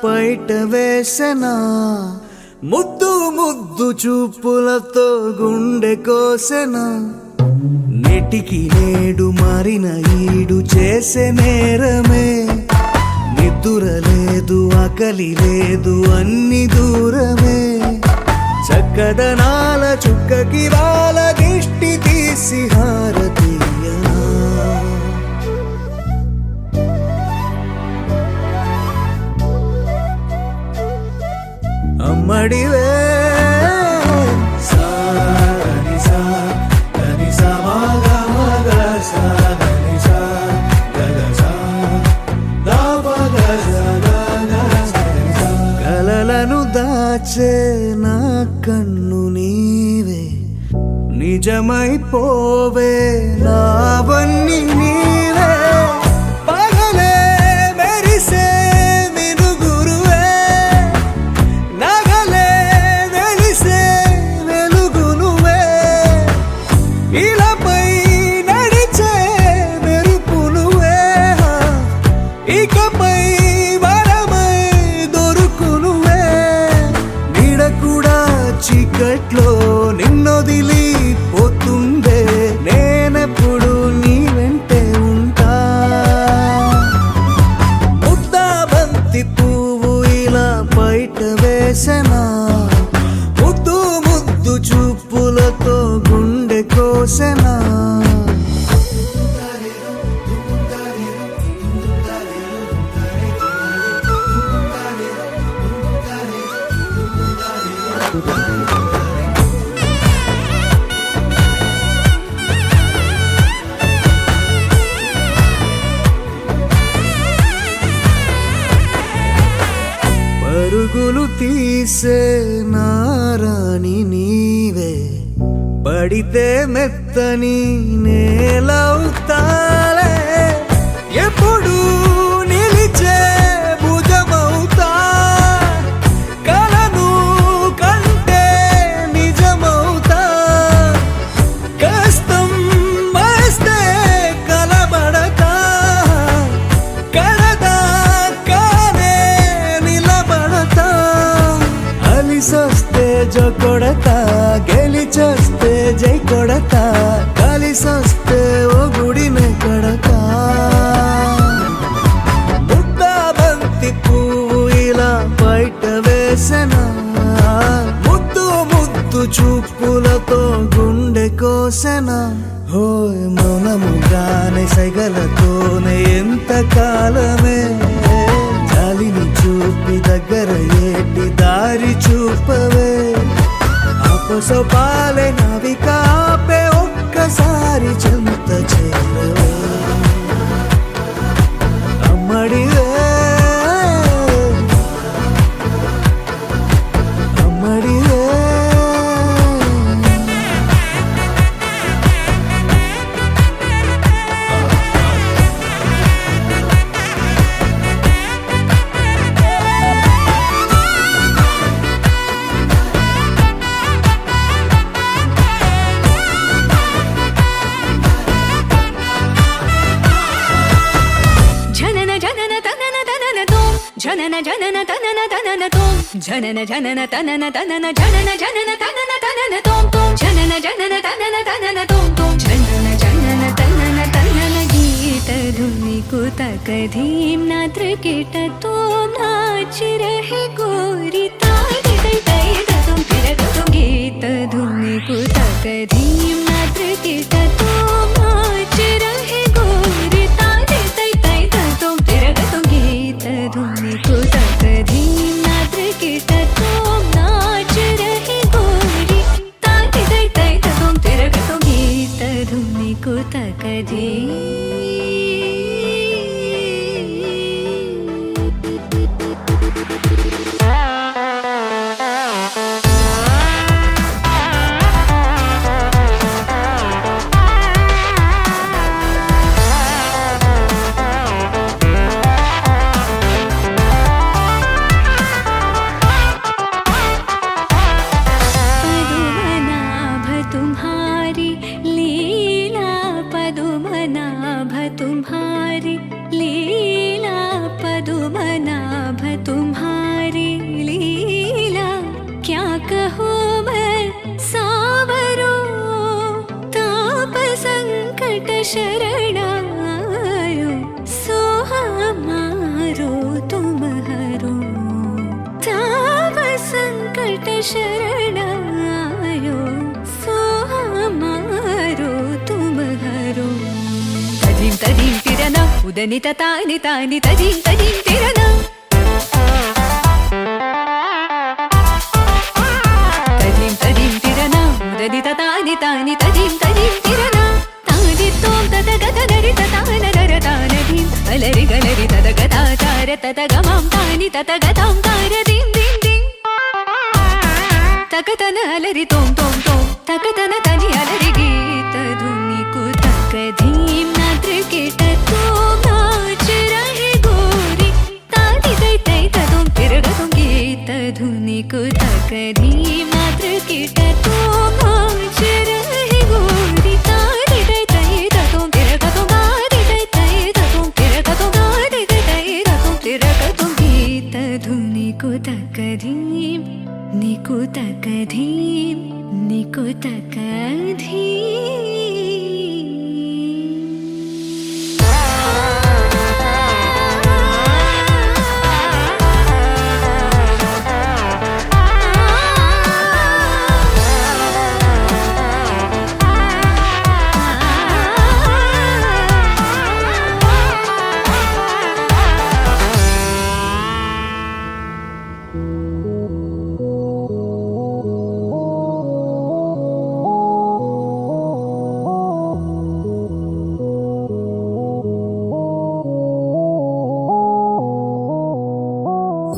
పైట వేసెనా ముద్దు ముద్దు చూపులతో గుండె కోసెనా నెటికి నేడు మారిన ఈడు చేసే నేరమే నిద్ర లేదు ఆకలి లేదు అన్ని దూరమే చక్కదనాల చుక్కకి వాళ్ళ దిష్టి తీసి హారతీయనా అమ్మడివే కలలను దాచే నా కన్ను నీవే నిజమైపోవే నావన్నీ నీవే పగలే మెరిసే మినుగురువే నగలే వెలిసే వెలుగునువే ఇలాపై నడిచే మెరుపునువే ఇకపై చీకట్లో నిన్నొదిలి పోతుందే నేనెప్పుడు నీ వెంటే ఉంటా ముద్దా బంతి పువ్వు ఇలా బయట వేసెనా ముద్దు ముద్దు చూపులతో గుండె కోసెనా పరుగులు తీసే నారాణి నీవే పడితే మెత్తని నేలవుతాలే ఎప్పుడు నిలిచే భుజమవుతా కలను కంటే నిజమవుతా కష్టం వస్తే కలబడతా కడదాకానే నిలబడతా అలిసొస్తే జో కొడతా గెలిచొస్తే జై కొడతా కలిసొస్తే ఓ గుడినే కడతా ముద్దా బంతి పువ్వు ఇలా బయట వేసెనా ముద్దు ముద్దు చూపులతో గుండె కోసెనా హోయ్ మౌనముగానే సైగలతోనే ఎంత కాలమే జాలిని చూపి దగ్గర ఏటి దారి చూపవే ఆపసోపాలే నావిక ఆపే ఒక్కసారి చెంత చేరవే అమ్మడివే అమ్మడివే జనన జనన తనన తనన తోం జనన జనన తనన తనన జనన జనన తనన తనన తోం తోం జనన జనన తనన తనన తోం తోం జనన జనన తనన తనన గీత ధుని కుతక ధీం నాత్ర कीट तोम नाच रहे गोरी ताई तै तै तुम फिर तुम गीत धुनि कुतक धीम नात्र कीट तोम नाच रहे गोरी ताई तै तै तुम फिर तुम गीत धुनि कुतक धीम नात्र कीट तोम नाच रहे गोरी ताई तै तै तुम फिर तुम गीत धुनि कुतक धीम संकट शरणायो सो हमारो तुम हरो तदीं तदीं तिरना उदनित तानि तानि तदीं तदीं तिरना तदीं तदीं तिरना उदनित तानि तानि तदीं तदीं तिरना तानि तों तदगत नरि ततान नर तानदीं अलरि गलरि तदगता तार तदगमां तानि तदगतां तार दीं दीं दीं तकतन अलरि तों तों तों तकतन तनि अलरि गीत धुनि कुतक धीम नाद्र केट तो नाच रहे गोरी तानि तै तै तदों तिरगतों गीत धुनि कुतक धीम नाद्र केट तो नाच रहे गोरी तानि तै तै तदों तिरगतों गादि तै तै तदों तिरगतों गादि तै तै तदों तिरगतों गीत धुनि कुतक धीम निकुतक धीम निकुतक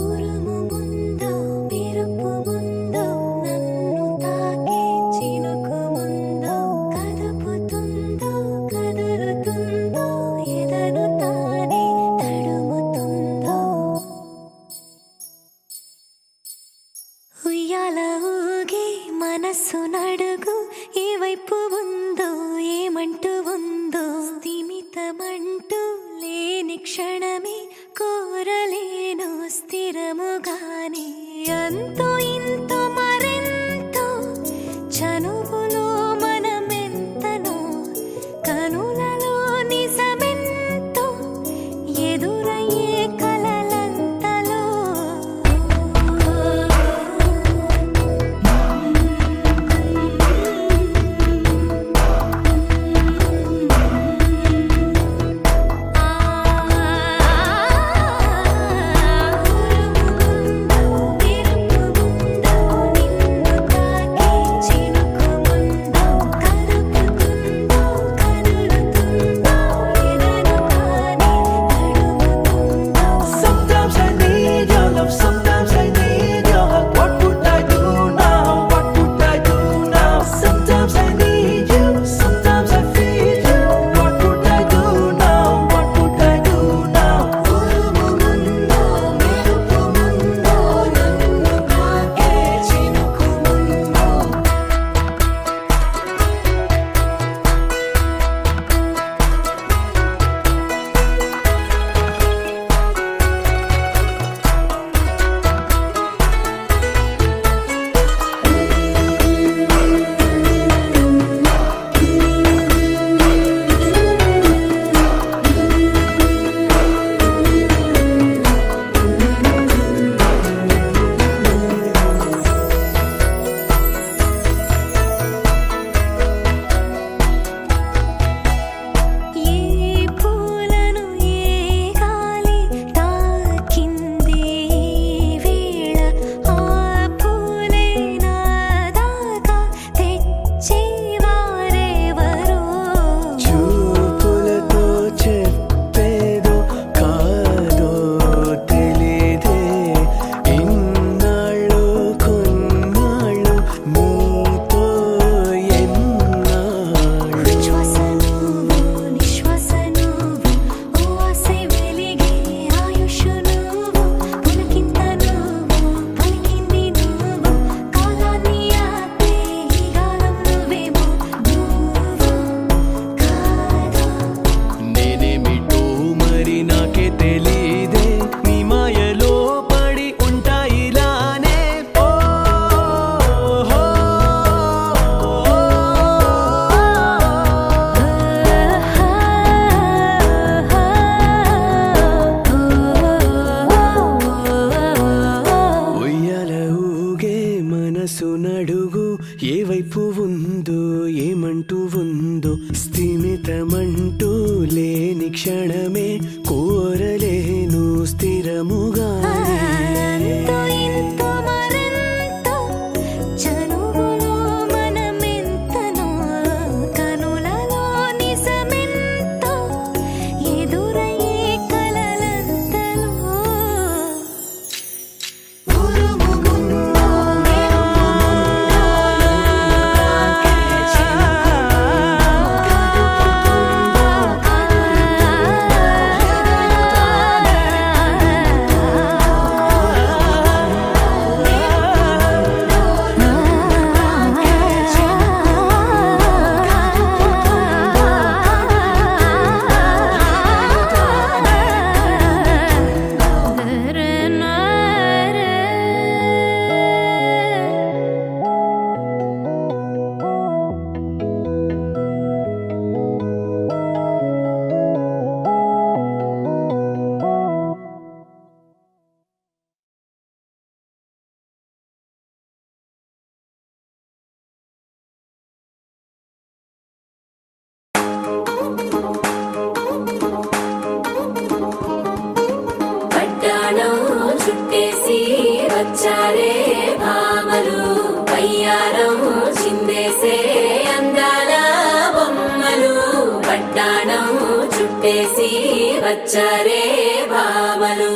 ఉరుము ముందో మెరుపు ముందో నన్ను తాకే చినుకు ముందో కదుపుతుందో కదులుతుందో ఎదను తానే తడుముతుందో ఉయ్యాల ఊగే మనస్సు నడుగు ఏ వైపు ఉందో ఏమంటూ ఉందో స్థిమితమంటూ లేని క్షణమే కోరలేను స్థిరముగానే అంతో ఇంతో మరెంతో చనువులో మనమెంతనో కనులలో నిజమెంతో ఎదురయ్యే కలలంతలో ఉరుము ముందో మెరుపు చుట్టేసి వచ్చారే భామలు వయ్యారం చిందేసే అందాల బొమ్మలు పట్టాణం చుట్టేసి వచ్చారే భామలు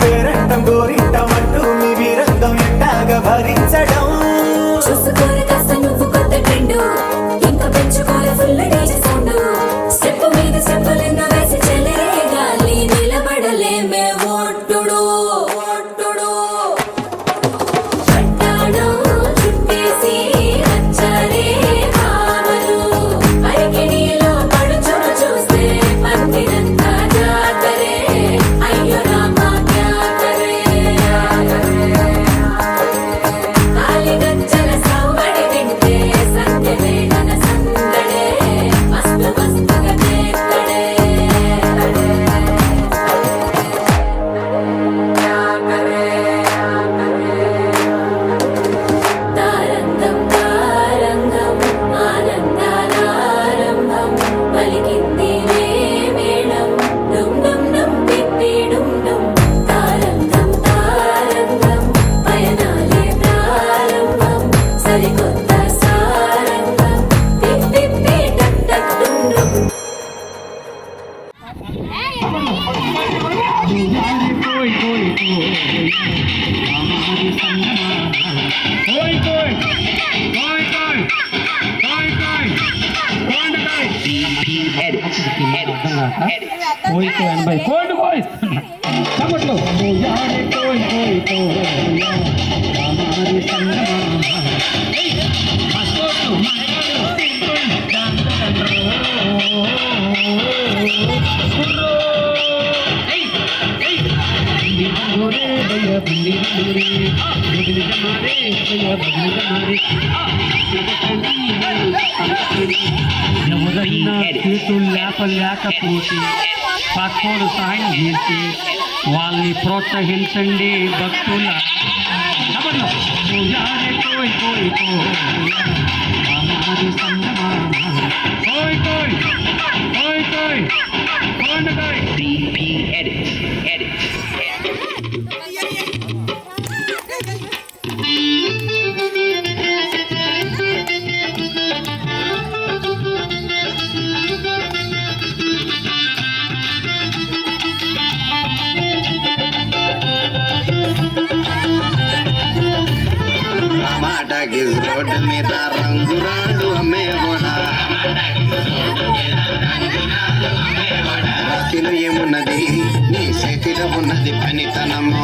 పేరంటం గోరింటం అంటూ మీ వీరంగం ఎట్టాగా భరించడం చూసుకోలే కాస్త నువ్వు కొత్త ట్రెండ్ ఇంకా పెంచుకోలే ఫుల్ డీజే సౌండ్ స్టెప్ మీద స్టెప్పులెన్నో వేసి చెలే గాలి నిలబడలేమే ఓట్టుడు ఓట్టుడు పట్టాణం చుట్టేసి వచ్చారే భామలు అరికిణీలో పడుచును చూస్తే పందిరంతా జాతరే అయ్యో రామా గజ్జల సౌవడి వింటే సంధ్య వేళన సందడే మస్తు మస్తుగా చేస్తడే తారంగం తారంగం ఆనందాలారంభం పలికింది మేళం డుమ్ డుమ్ డుమ్ పిప్పి డుమ్ డుమ్ తారంగం తారంగం పయనాలే ప్రారంభం సరికొత్త సారంగం పిప్పి టక్ టక్ డుమ్ డుమ్ ఎవరైనా చేతులు లేకపోతే పక్కోడు సాయం చేసి వాళ్ళని ప్రోత్సహించండి భక్తుల టమాటా గిజ్ రోడ్డు మీద రంగురాడు అమ్మే కూడా ఉన్నది పనితనము.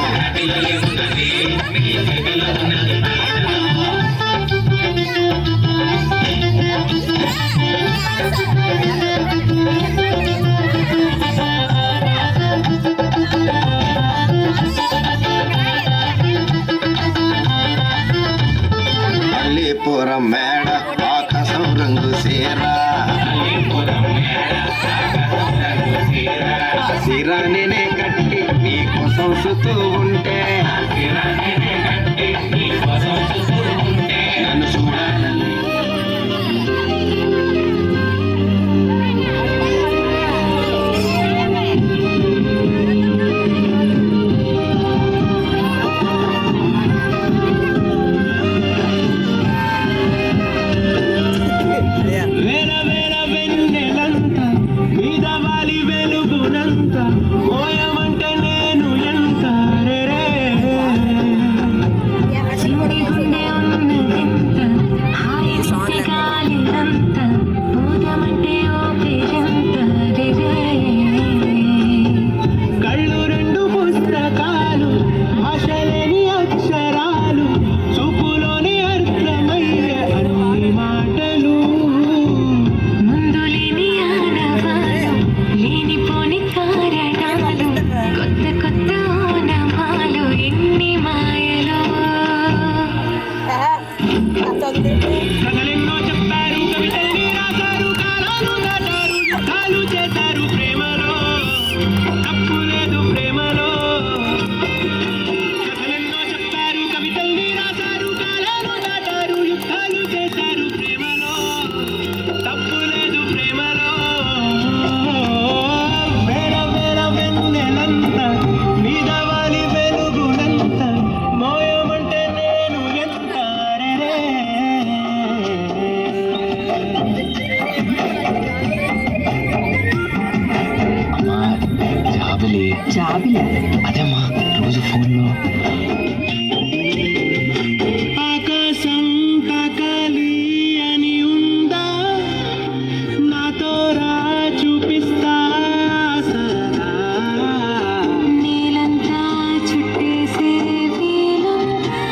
పల్లీపురం మేడ ఆకాశం రంగు సీరా, సిరాని కట్టి నీ కోసం సుతూ ఉంటే నన్ను చూడాలని. వేల వేల వెన్నెలంత మీద వాలి వెలుగునంత మోయమంటే నేను ఎంత రే చివరి గుండె ఉన్నదెంత హాయి గాలినంత ఊదమంటే ఓపిరంత కళ్ళు రెండు పుస్తకాలు భాషలేని అక్షరాలు చూపులోని అర్థమయ్యే అన్ని మాటలు. ముందు లేని ఆనవాలు లేనిపోని కారణాలు కొత్త కొత్త ఓనమాలు ఎన్ని మాయలు కథలెన్నో చెప్పారు, కవితల్ని రాశారు, కాలాలు దాటారు, యుద్ధాలు చేశారు ప్రేమలో, తప్పు లేదు ప్రేమలో. కథలెన్నో చెప్పారు, కవితల్ని రాశారు, కాలాలు దాటారు, యుద్ధాలు చేశారు ప్రేమలో, తప్పు లేదు ప్రేమలో. వేల వేల వెన్నెలంత మీద వాలి వెలుగునంత మోయమంటే నేను ఎంత రే. అమ్మా జాబిలి అదేమ్మా రోజు ఫోన్లో. ఆకాశం తాకాలి అని ఉందా, నాతో రా చూపిస్తా సరదా. నీలంతా చుట్టేసే వీలుందా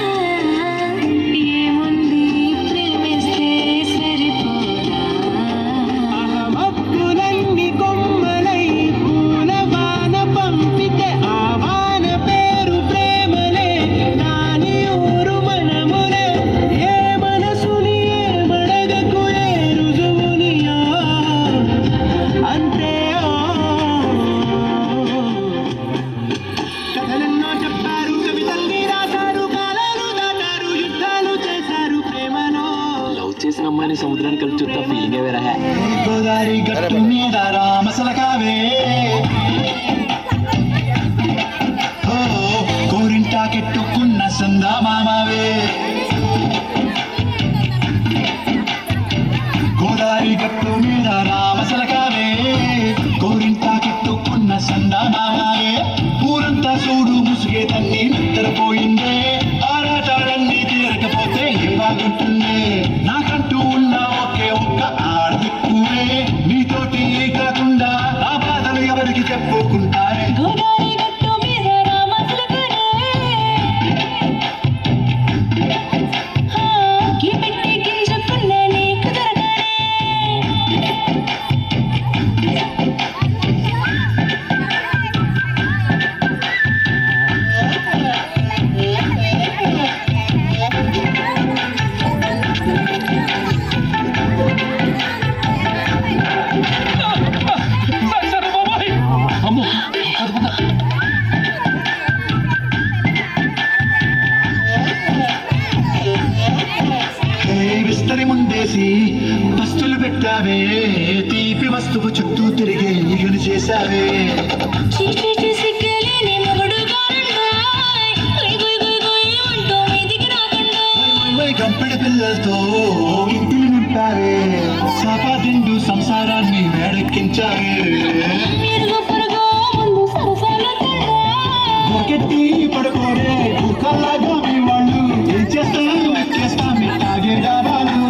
ఏముంది ప్రేమిస్తే సరిపోదా మబ్బులన్నీ కొమ్మలై పూలవాన పంపితే ఆ వాన పేరు ప్రేమలే, దాని ఊరు మనములే. ఏ మనసుని ఏమడగకు ఏ రుజువునియో అంతే. కథలెన్నో చెప్పారు, కవితల్ని రాశారు, కాలాలు దాటారు, యుద్ధాలు చేశారు ప్రేమలో. లవ్ చేసిన అమ్మాయిని సముద్రానికి కలిసి చూస్తా ఫీలింగ్ వేరే. గోదావరి గట్టు మీద రామసలకావే, ఓ కోరింటాకెట్టుకున్న సందామావే. గోదావరి గట్టు మీద రామసలకావే, కోరింటాకెట్టుకున్న సందామావే. ఊరంతా చూడు ముసుగే తన్ని నిద్రపోయిందే, ఆరాటాలన్నీ తీరకపోతే ఏం బాగుంటుందే. నాకంటూ ఉన్న ఒకే ఒక్క ఆడదిక్కువే, నీతోటి కాకుండా నా బాధలు ఎవరికి చెప్పుకుంటారే. గోదావరి గట్టు మీద రామచిలకనే గిపెట్టి గింజుకున్న నీకు దొరకనే విస్తరి ముందేసి పస్తులు పెట్టావే, తీపి వస్తువు చుట్టూ తిరిగే ఈగలు చేశావే. చీచి సిగ్గలేని మొగుడు గారండాయ్ గుయ్ గుయ్ గుయ్ గుయ్ అంటూ మీదికి రాకండాయ్ గంపెడి పిల్లలతో ఇంటిని నింపావే, సాపాదిండు సంసారాన్ని వేడెక్కించావే. మీరు పొరుగు ముందు సరసాలకండాయ్ మొకెట్టి పడుకోరే కుక్కల్లాగా మీ వాళ్ళు ఏం చేస్తారు ఎక్కేస్తా మీ తాగే డాబాలు.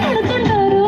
పడుతుంటారు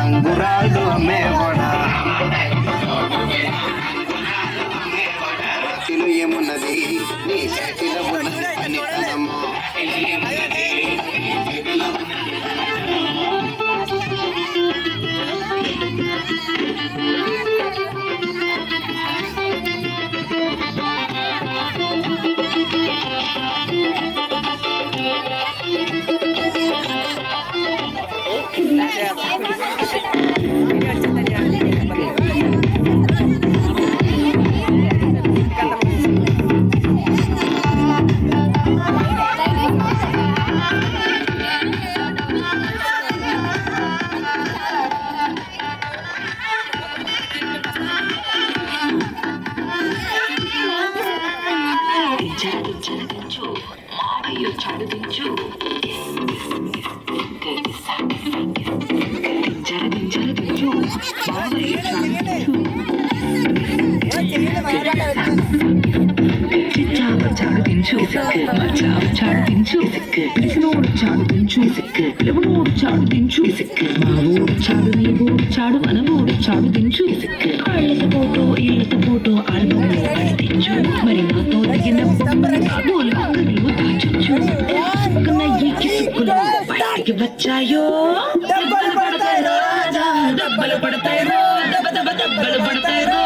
ఉంగురాలు అమ్మేవాడా చేతిలో ఏమున్నది నీ చేతిలో ఉన్నది అని అన్నమ్మా. దించు మావయ్య చాడు దించు దించు మావయ్య చాడు దించు చాడు దించు పిలిచినోడు చాడు దించు పిలవనోడు చాడు దించు మా ఊడు చాడు నీ ఊడు చాడు మన ఊడు చాడు దించు కళ్ళతో పోటో ఇళ్ళతో పోటో ఆల్బమ్లో దించు మరి నాతో తగిన నాతో లాకర్లో దాచొచ్చు నయ్యకి సుక్కులు బయటికి వచ్చాయో దెబ్బలు పడతాయి రాజా దెబ్బలు పడతాయి రో దెబ్బ దెబ్బ దెబ్బలు పడతాయి రో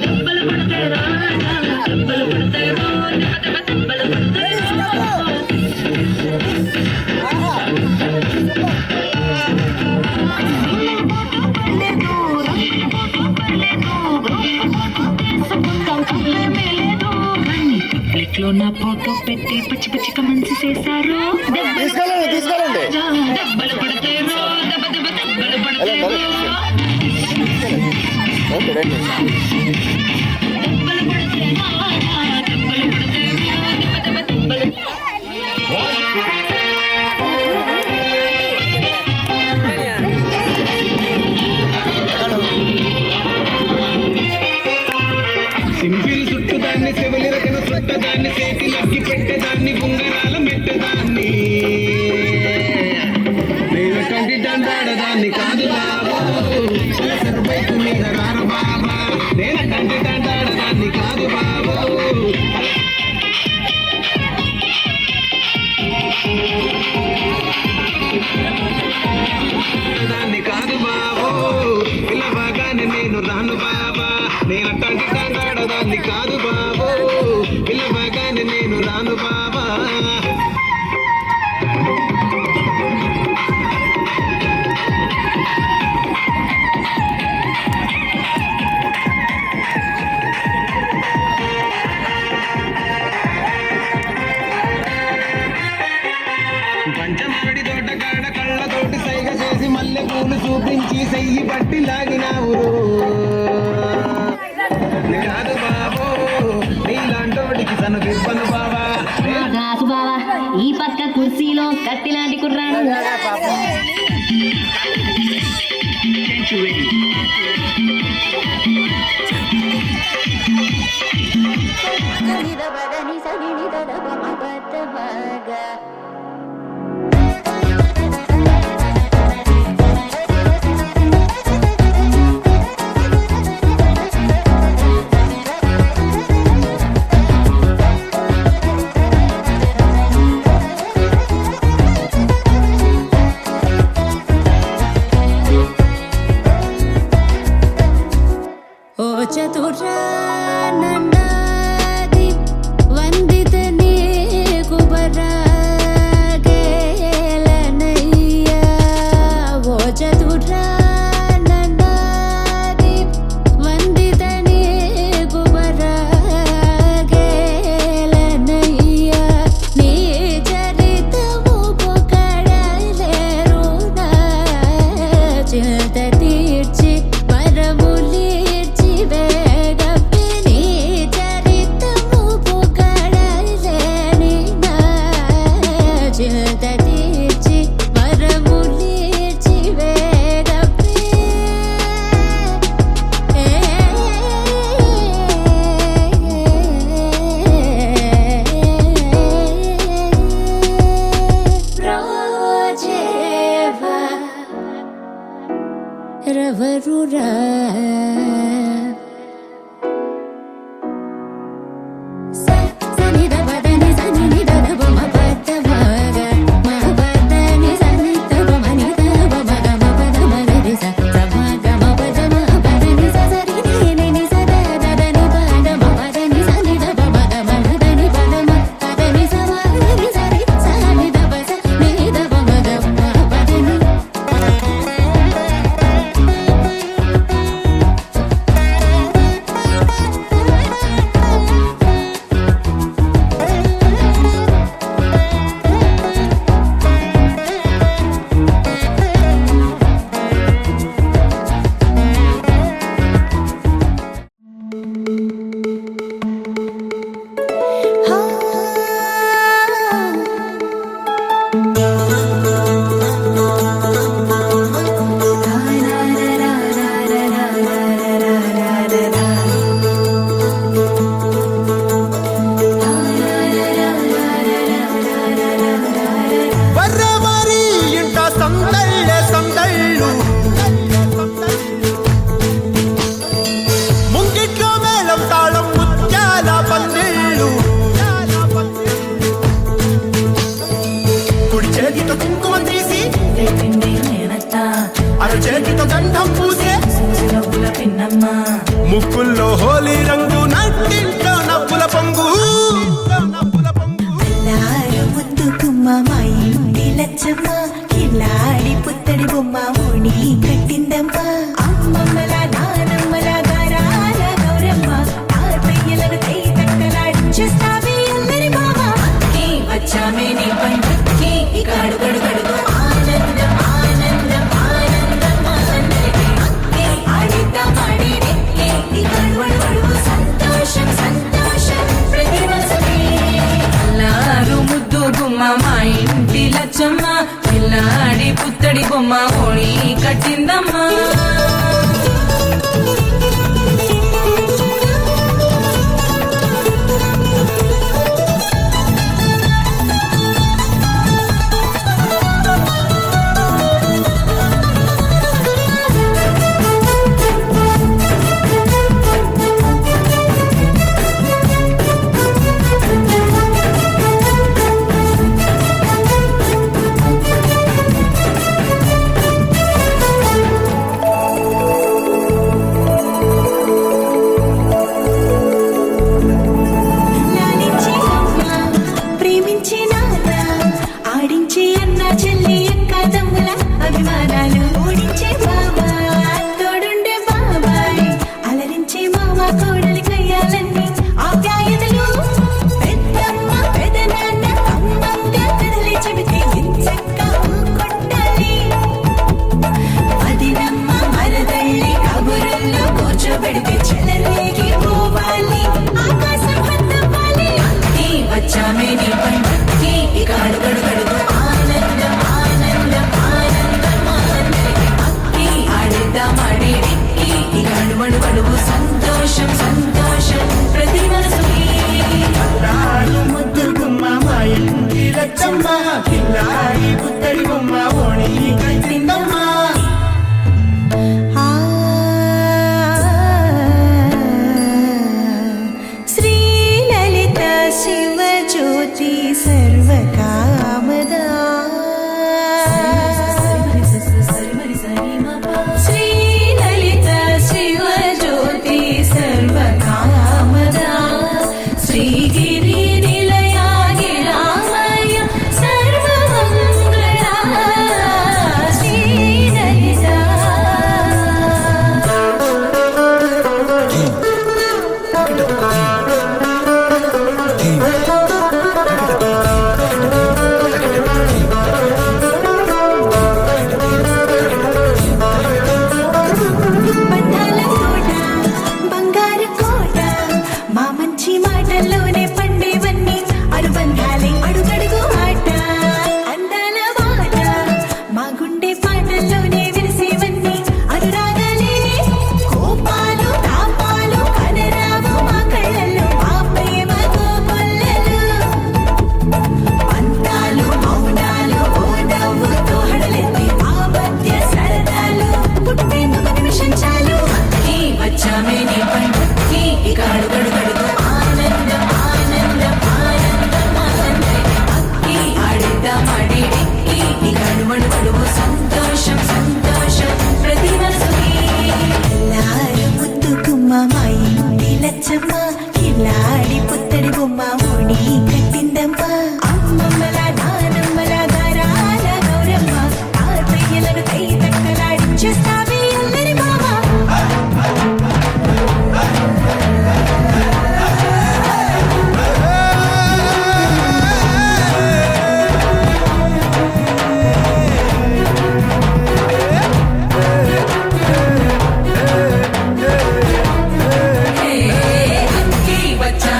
దెబ్బలు పడతాయి రాజా దెబ్బలు పడతాయి రో దెబ్బ దెబ్బ దెబ్బలు పడతాయి లో నా ఫోటో పెట్టి పచ్చి పచ్చి కమెంట్స్ చేశారు దెబ్బలు పడతారు దెబ్బ దెబ్బ దెబ్బలు పడతారు సింపిల్ చుట్టుదాన్ని చెవులి రకన చుట్టదాన్ని చేతిలకి పెట్టేదాన్ని ఉంగరాల మెట్టదాన్ని నేను కంటి దండాడదాన్ని కాదు బాబు బైకు మీద రార బాబా నేను కంటి దండాడదాన్ని కాదు బాబు దాన్ని కాదు బాబు ఇలా బాగానే నేను రాను బాబా నేను కంటి దండాడదాన్ని కాదు బాబు ఇలా బాగానే నేను రాను బాబా పంచమాడి తోటకాడ కళ్ళతోటి సైగ చేసి మల్లె పూలు చూపించి సెయ్యి పట్టి లాగినావు కాదు బాబు నీలాంటోడికి తను గిబ్బను బాబా కాసు బావా ఈ పక్క కుర్చీలో కత్తిలాంటి కుర్రాడు కట్టిందమ్మా లాలించే అమ్మ, ప్రేమించే నాన్న, ఆడించే అన్న చెల్లి అక్క తమ్ముల అభిమానాలు ఓడించే బావ, తోడుండే బాబాయ్, అలరించే మామ కోడలి కయ్యాలన్నీ ఆప్యాయతలు పెద్దమ్మ పెదనాన్న అమ్మంగా కథలే చెబితే ఎంచక్కా ఊకొట్టాలి. వదినమ్మ మరదళ్ళి కబురుల్లో కూర్చోబెడితే చెలరేగి పోవాలి. ఆకాశం హద్దవ్వాలి. అక్కి వచ్చామే నీ పండక్కి ఇక అడుగడుగడుగు ఆనందం ఆనందం ఆనందం ఆనందం. అక్కి ఆడిద్దాం ఆడేడిక్కి ఇక అడుగడుగడుగు సంతోషం సంతోషం ప్రతి మనసుకి. నాడు ముద్దు గుమ్మ మా ఇంటి లచ్చమ్మ కిల్లాడి పుత్తడి బొమ్మ ఓణి కట్టిందమ్మా శ్రీలలిత శివజ్యోతి సర్వకామదా శ్రీలలిత శివజ్యోతి సర్వకామదా శ్రీగిరి నిలయా గిరామయ సర్వమంగళా శ్రీలలిత. బంధాల కోట బంగారు కోట మా మంచి మాటల్లోనే పండేవన్నీ అనుబంధాలే అడుగడుగు ఆట అందాల మాట మా గుండె పాటల్లోనే విరిసేవన్నీ అనురాగాలే కోపాలు తాపాలు కనరావు మా కళ్ళల్లో మా ప్రేమ గోపుల్లలు అందాలు మౌనాలు ఓ నవ్వుతో హడలెత్తి మా మధ్య సరదాలు పుట్టేందుకు నిమిషం చాలు. అక్కి వచ్చామే నీ పండక్కి ఇక అడుగడుగడుగు ఆనందం ఆనందం ఆనందం ఆనందం. అక్కి ఆడిద్దాం ఆడేడిక్కి ఇక అడుగడుగడుగు సంతోషం సంతోషం ప్రతి మనసుకి. ఎల్లారు ముద్దు గుమ్మ మా ఇంటి లచ్చమ్మ కిల్లాడి పుత్తడి బొమ్మ ఓణి కట్టిందమ్మా. అమ్మమ్మల నానమ్మల గారాల గౌరమ్మ తాతయ్యలను కై తక్కలాడించేస్తావే అల్లరి మామ. అక్కి వచ్చా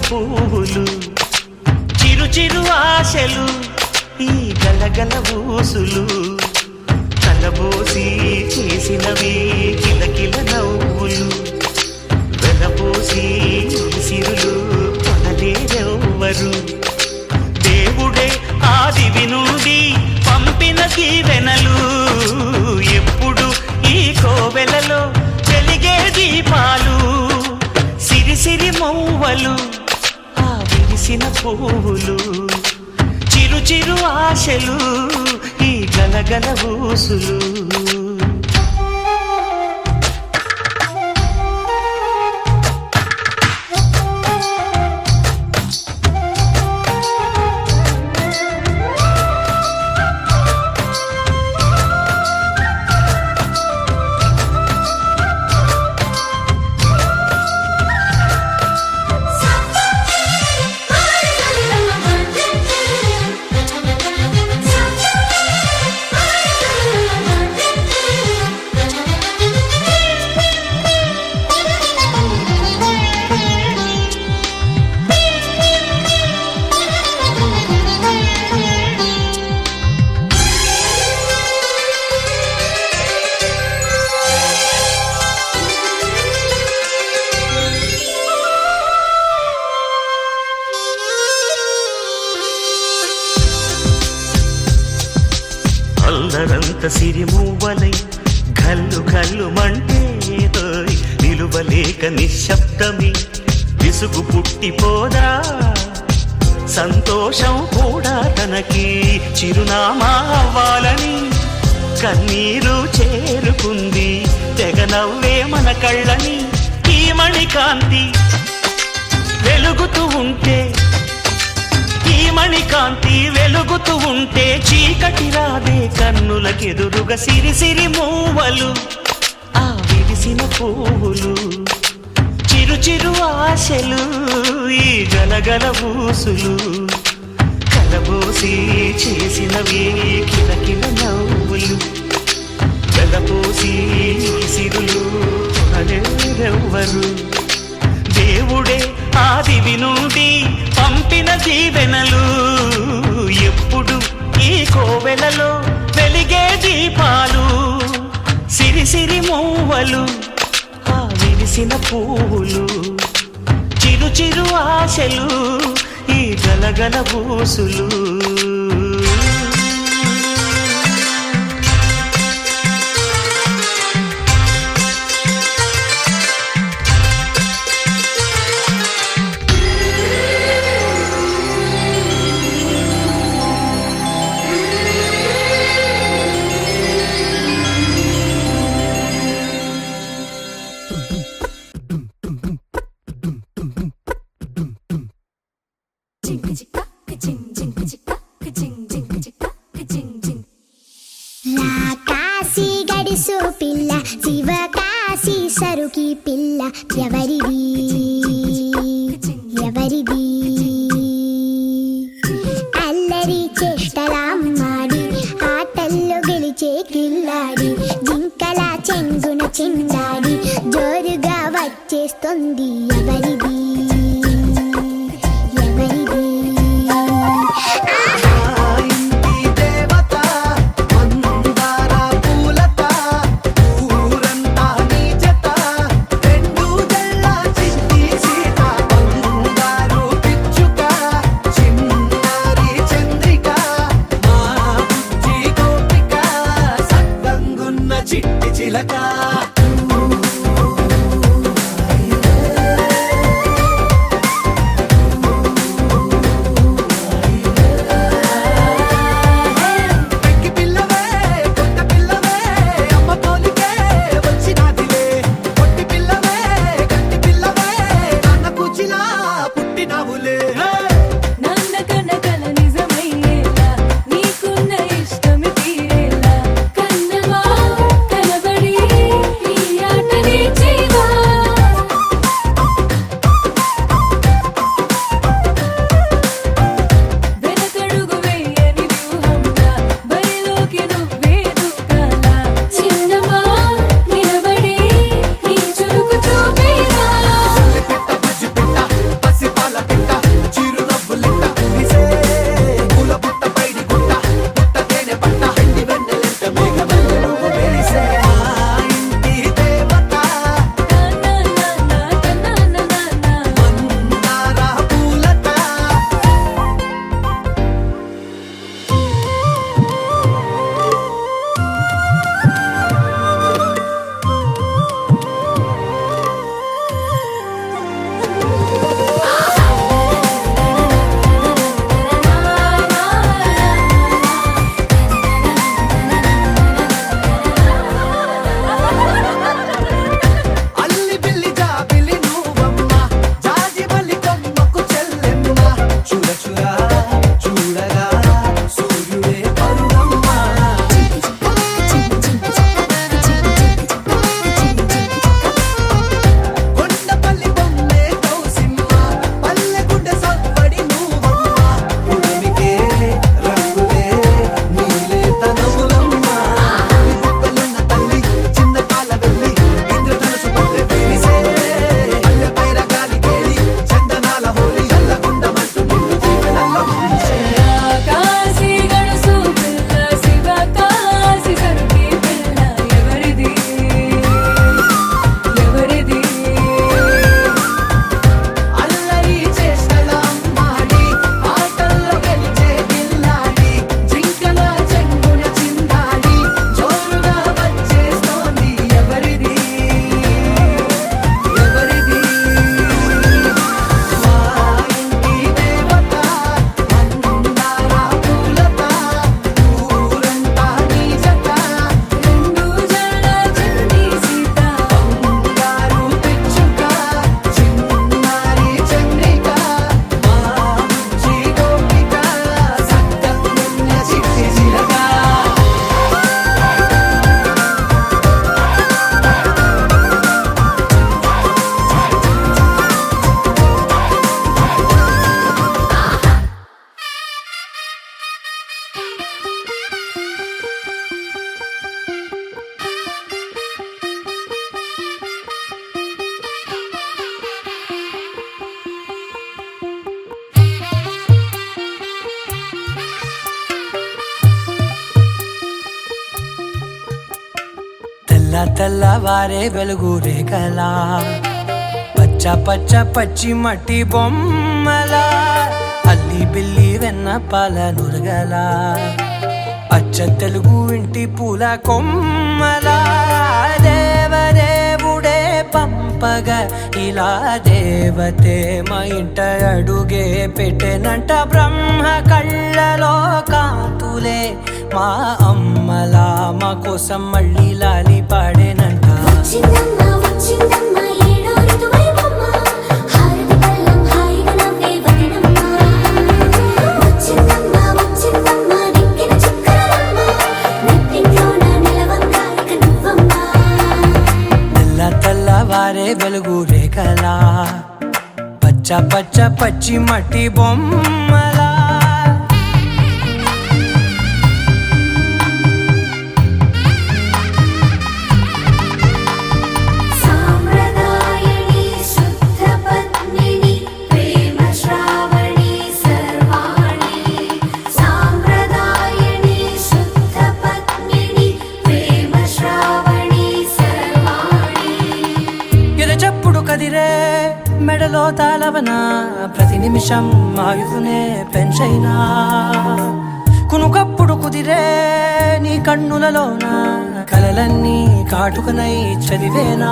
పువ్వులు చిరు చిరు ఆశలు ఈ గలగల ఊసులు కలబోసి చేసినవి కిలకిల నవ్వులు వెలబోసి సిరులు కొనలేరెవ్వరు దేవుడే ఆదివి నుండి పంపిన దీవెనలు ఎప్పుడు ఈ కోవెలలో వెలిగే దీపాలు సిరి సిరి మౌవలు ఆ విరిసిన పువ్వులు చిరు చిరు ఆశలు ఈ గలగల ఊసులు అల్లరంత సిరిమూవలై గల్లు గల్లు మంటే నిలువలేక నిశ్శబ్దమి విసుగు పుట్టిపోదా సంతోషం కూడా తనకి చిరునామా అవ్వాలని కన్నీరు చేరుకుంది తెగ నవ్వే మన కళ్ళని ఈ మణికాంతి వెలుగుతూ ఉంటే ఈ మణికాంతి వెలుగుతూ ఉంటే చీకటి రాదే కన్నులకెదురుగా సిరి సిరి మూవలు ఆ విరిసిన పువ్వులు చిరు చిరు ఆశలు ఈ గలగల ఊసులు కలబోసి చేసినవి కిలకిల నవ్వులు వెలపోసి సిరులు కొనలేరెవ్వరు దేవుడే ఆదివి నుండి పంపిన దీవెనలు ఎప్పుడు ఈ కోవెలలో వెలిగే దీపాలు సిరి సిరి మూవలు ఆ విరిసిన పువ్వులు చిరు చిరు ఆశలు ఈ గలగల ఊసులు కాశీ గడిసు పిల్ల శివ కాశీ సరుకి పిల్ల ఎవరిది ఎవరిది అల్లరి చేష్టలామ్మాడి ఆటల్లో గెలిచే కిల్లాడి జింకల చెంగున చిందాడి జోరుగా వచ్చేస్తుంది ఎవరిది ఎవరిది తెల్ల తెల్లవారే వెలుగు రేఖలా పచ్చ పచ్చ పచ్చి మట్టి బొమ్మలా అల్లి బిల్లి వెన్న పాల నురగలా అచ్చ తెలుగు ఇంటి పూల కొమ్మలా దేవదేవుడే పంపగా ఇలా దేవతే మా ఇంట అడుగే పెట్టెనంట బ్రహ్మ కళ్ళలో కాంతులే మా అమ్మలా మా కోసం మళ్ళీ లాలి పాడేనంట వచ్చిందమ్మ వచ్చిందమ్మ ఏడో ఋతువైవమ్మ హారతి పళ్ళం హాయిగా నవ్వే వదనమ్మ వచ్చిందమ్మ వచ్చిందమ్మ దిక్కిన చుక్కలమ్మ నెట్టింట్లోన నిలవంగా ఇక నువ్వమ్మ తెల్ల తెల్లవారే వెలుగు రేఖలా పచ్చ పచ్చ పచ్చి మట్టి బొమ్మలా సాంప్రదాయని శుద్ధ పద్మిని ప్రేమ శ్రావణి సర్వాణి సాంప్రదాయని శుద్ధ పద్మిని ప్రేమ శ్రావణి సర్వాణి ఎరచప్పుడు కదిరే మెడలో తాళవన ప్రతి నిమిషం ఆయుధునే పెంచైనా కునుకప్పుడు కుదిరే నీ కన్నులలోన కలలన్నీ కాటుకనై చదివేనా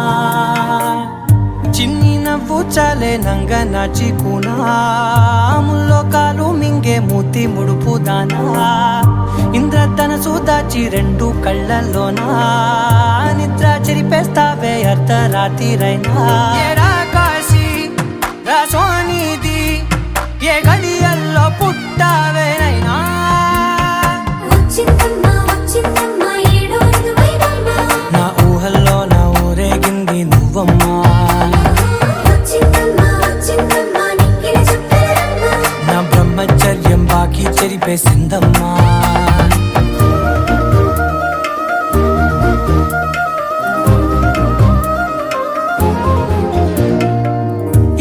చిన్ని నవ్వు చాలే నంగ నాచి కూనాముల్లో కాలు మింగే మూతి ముడుపు దానా ఇంద్రధనసు దాచి రెండు కళ్ళల్లోనా నిద్ర చెరిపేస్తావే అర్ధరాత్రిరైనా ఏడా కాశీ రాసోనిది ఏ గడియల్లో పుట్టావేనైనా వచ్చిందమ్మ వచ్చిందమ్మ ఏడో ఋతువైవమ్మ నా ఊహల్లో నా ఊరేగింది నువ్వమ్మా వచ్చిందమ్మ వచ్చిందమ్మ నిక్కిన చుక్కలమ్మ నా బ్రహ్మచర్యం బాకీ చెరిపేసిందమ్మా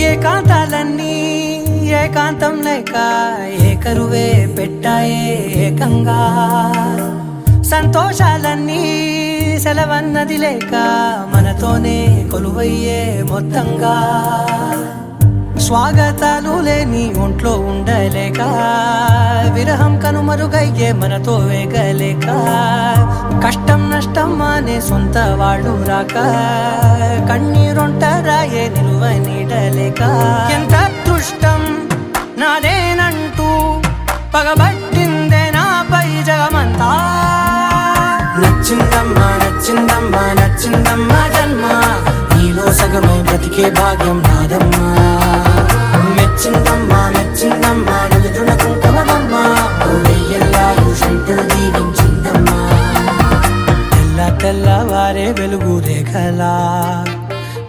ఏకాంతాలన్నీ ఏకాంతం లేక ఏకరువే పెట్టాయే ఏకంగా సంతోషాలన్నీ సెలవన్నది లేక మనతోనే కొలువయ్యే మొత్తంగా స్వాగతాలు లేని ఒంట్లో ఉండలేక విరహం కనుమరుగయ్యే మనతో వేగలేక కష్టం నష్టం అనే సొంత వాళ్ళు రాక కన్నీరొంటరాయే నిలువ నీడలేక ఎంత అదృష్టం నాదేనంటూ పగబట్టిందే నాపై జగమంతా నచ్చిందమ్మా నచ్చిందమ్మా నచ్చిందమ్మా జన్మ నీలో సగమై బ్రతికే భాగ్యం నాదమ్మా మెచ్చిందమ్మా మెచ్చిందమ్మా నుదుటిన కుంకుమమ్మా ఓ వెయ్యల్లాలు శంకరు దీవించిందమ్మా తెల్ల తెల్లవారే వెలుగు రేఖలా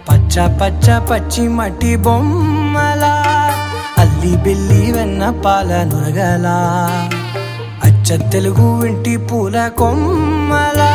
పచ్చ పచ్చ పచ్చి మట్టి బొమ్మలా అల్లి బిల్లి వెన్న పాల నురగలా అచ్చ తెలుగు ఇంటి పూల కొమ్మలా